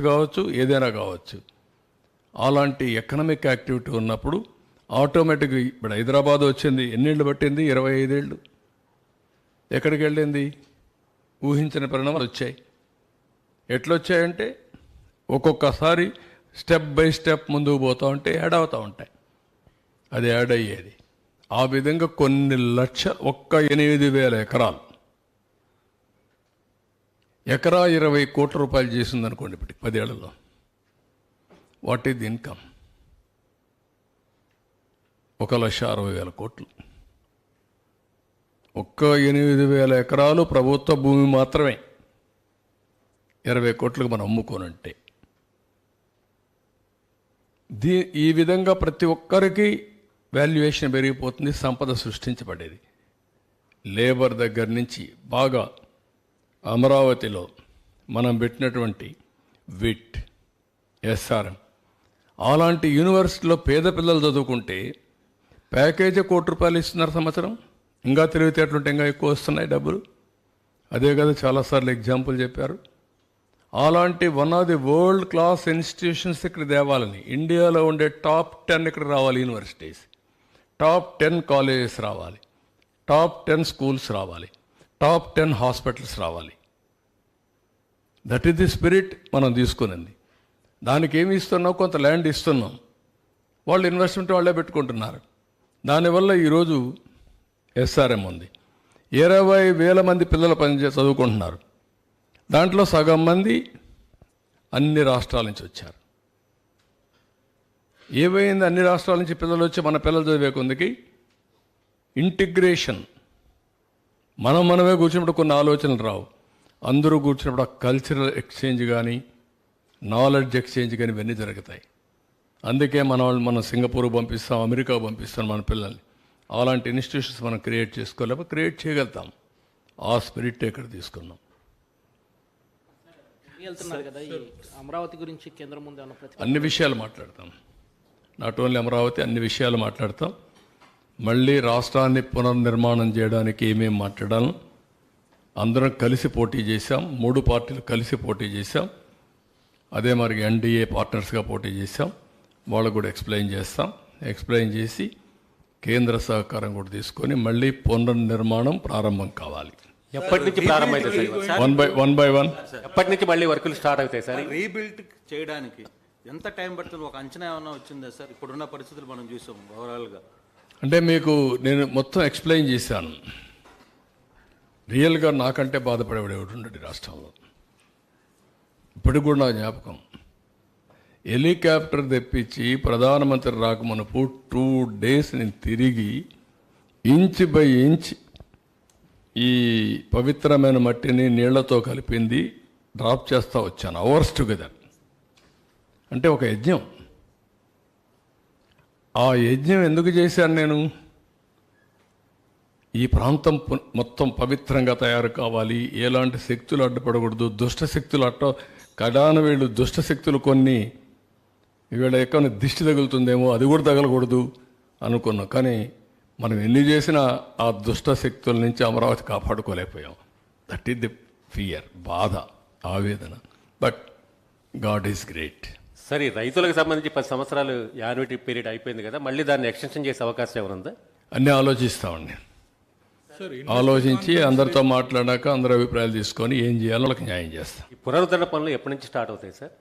కావచ్చు, ఏదైనా కావచ్చు. అలాంటి ఎకనామిక్ యాక్టివిటీ ఉన్నప్పుడు ఆటోమేటిక్గా ఇప్పుడు హైదరాబాద్ వచ్చింది, ఎన్నేళ్ళు పట్టింది? 25 ఏళ్ళు. ఎక్కడికి వెళ్ళింది? ఊహించిన పరిణామాలు వచ్చాయి. ఎట్లొచ్చాయంటే ఒక్కొక్కసారి స్టెప్ బై స్టెప్ ముందుకు పోతూ ఉంటే యాడ్ అవుతూ ఉంటాయి. అది యాడ్ అయ్యేది. ఆ విధంగా కొన్ని ఒక్క 8,000 ఎకరాలు, ఎకరా 20 కోట్ల రూపాయలు చేసిందనుకోండి ఇప్పటికి 10 ఏళ్లలో. What is income? 1,60,000 కోట్లు. ఒక్క 8,000 ఎకరాలు ప్రభుత్వ భూమి మాత్రమే 20 కోట్లకు మనం అమ్ముకోనంటే. ఈ విధంగా ప్రతి ఒక్కరికి వాల్యుయేషన్ పెరిగిపోతుంది, సంపద సృష్టించబడేది. లేబర్ దగ్గర నుంచి బాగా అమరావతిలో మనం పెట్టినటువంటి విట్, ఎస్ఆర్ఎం అలాంటి యూనివర్సిటీలో పేద పిల్లలు చదువుకుంటే ప్యాకేజీ ₹1,00,00,000 ఇస్తున్నారు సంవత్సరం. ఇంకా తెలివితేటలుంటే ఇంకా ఎక్కువ వస్తున్నాయి డబ్బులు. అదే కదా చాలాసార్లు ఎగ్జాంపుల్ చెప్పారు. అలాంటి one of the world class institutions ఇక్కడ తేవాలని, ఇండియాలో ఉండే టాప్ 10 ఇక్కడ రావాలి యూనివర్సిటీస్, టాప్ 10 కాలేజెస్ రావాలి, టాప్ 10 స్కూల్స్ రావాలి, టాప్ 10 హాస్పిటల్స్ రావాలి. దట్ ఈస్ ది స్పిరిట్ మనం తీసుకునింది. దానికి ఏమి ఇస్తున్నాం? కొంత ల్యాండ్ ఇస్తున్నాం, వాళ్ళు ఇన్వెస్ట్మెంట్ వాళ్ళే పెట్టుకుంటున్నారు. దానివల్ల ఈరోజు ఎస్ఆర్ఎం ఉంది. 20,000 మంది పిల్లలు చదువుకుంటున్నారు. దాంట్లో సగం మంది అన్ని రాష్ట్రాల నుంచి వచ్చారు. ఏమైంది? అన్ని రాష్ట్రాల నుంచి పిల్లలు వచ్చి మన పిల్లలు చదివే కొందికి ఇంటిగ్రేషన్. మనమే కూర్చున్నప్పుడు కొన్ని ఆలోచనలు రావు. అందరూ కూర్చున్నప్పుడు ఆ కల్చరల్ ఎక్స్చేంజ్ కానీ, నాలెడ్జ్ ఎక్స్చేంజ్ కానీ ఇవన్నీ జరుగుతాయి. అందుకే మనం సింగపూర్ పంపిస్తాం, అమెరికా పంపిస్తాం మన పిల్లల్ని. అలాంటి ఇన్స్టిట్యూషన్స్ మనం క్రియేట్ చేసుకోలేకపోతే క్రియేట్ చేయగలుగుతాం. ఆ స్పిరిట్ ఇక్కడ తీసుకున్నాం. అమరావతి గురించి కేంద్రం ముందు అన్ని విషయాలు మాట్లాడతాం. నాట్ ఓన్లీ అమరావతి, అన్ని విషయాలు మాట్లాడతాం. మళ్ళీ రాష్ట్రాన్ని పునర్నిర్మాణం చేయడానికి ఏమేమి మాట్లాడాలి, అందరం కలిసి పోటీ చేశాం. 3 పార్టీలు కలిసి పోటీ చేశాం. అదే మరి ఎన్డీఏ పార్ట్నర్స్గా పోటీ చేశాం. వాళ్ళకు కూడా ఎక్స్ప్లెయిన్ చేస్తాం. ఎక్స్ప్లెయిన్ చేసి కేంద్ర సహకారం కూడా తీసుకొని మళ్ళీ పునర్నిర్మాణం ప్రారంభం కావాలి. ఎప్పటి నుంచి ప్రారంభమవుతాయి సార్? వన్ బై వన్ ఎప్పటి నుంచి మళ్ళీ వర్కులు స్టార్ట్ అవుతాయి సార్? రీబిల్డ్ చేయడానికి ఎంత టైం పడుతుంది? ఒక అంచనా ఏమైనా వచ్చిందా సార్? ఇప్పుడున్న పరిస్థితులు మనం చూసాం ఓవరాల్గా. అంటే మీకు నేను మొత్తం ఎక్స్ప్లెయిన్ చేశాను. రియల్గా నాకంటే బాధపడేవాడు ఎవడు ఉండడు రాష్ట్రంలో. ఇప్పటికి కూడా నా జ్ఞాపకం, హెలికాప్టర్ తెప్పించి ప్రధానమంత్రి రాకమునుపు 2 days నేను తిరిగి ఇంచ్ బై ఇంచ్ ఈ పవిత్రమైన మట్టిని నీళ్లతో కలిపింది డ్రాప్ చేస్తూ వచ్చాను. Hours together. అంటే ఒక యజ్ఞం. ఆ యజ్ఞం ఎందుకు చేశాను నేను? ఈ ప్రాంతం మొత్తం పవిత్రంగా తయారు కావాలి, ఎలాంటి శక్తులు అడ్డుపడకూడదు, దుష్ట శక్తులు కడాన వీళ్ళు దుష్ట శక్తులు కొన్ని వీళ్ళ ఎక్కడ దిష్టి తగులుతుందేమో, అది కూడా తగలకూడదు అనుకున్నాం. కానీ మనం ఎన్ని చేసినా ఆ దుష్ట శక్తుల నుంచి అమరావతి కాపాడుకోలేకపోయాం. దట్ ఈస్ ది ఫియర్, బాధ, ఆవేదన. But God is great. సరే, రైతులకు సంబంధించి 10 సంవత్సరాలు యాన్యుటీ పీరియడ్ అయిపోయింది కదా, మళ్ళీ దాన్ని ఎక్స్టెన్షన్ చేసే అవకాశం ఏమైనా? అన్నీ ఆలోచిస్తామండి. ఆలోచించి అందరితో మాట్లాడాక అందరి అభిప్రాయాలు తీసుకొని ఏం చేయాలో వాళ్ళకి న్యాయం చేస్తాం. ఈ పునరుద్ధరణ పనులు ఎప్పటి నుంచి స్టార్ట్ అవుతాయి సార్?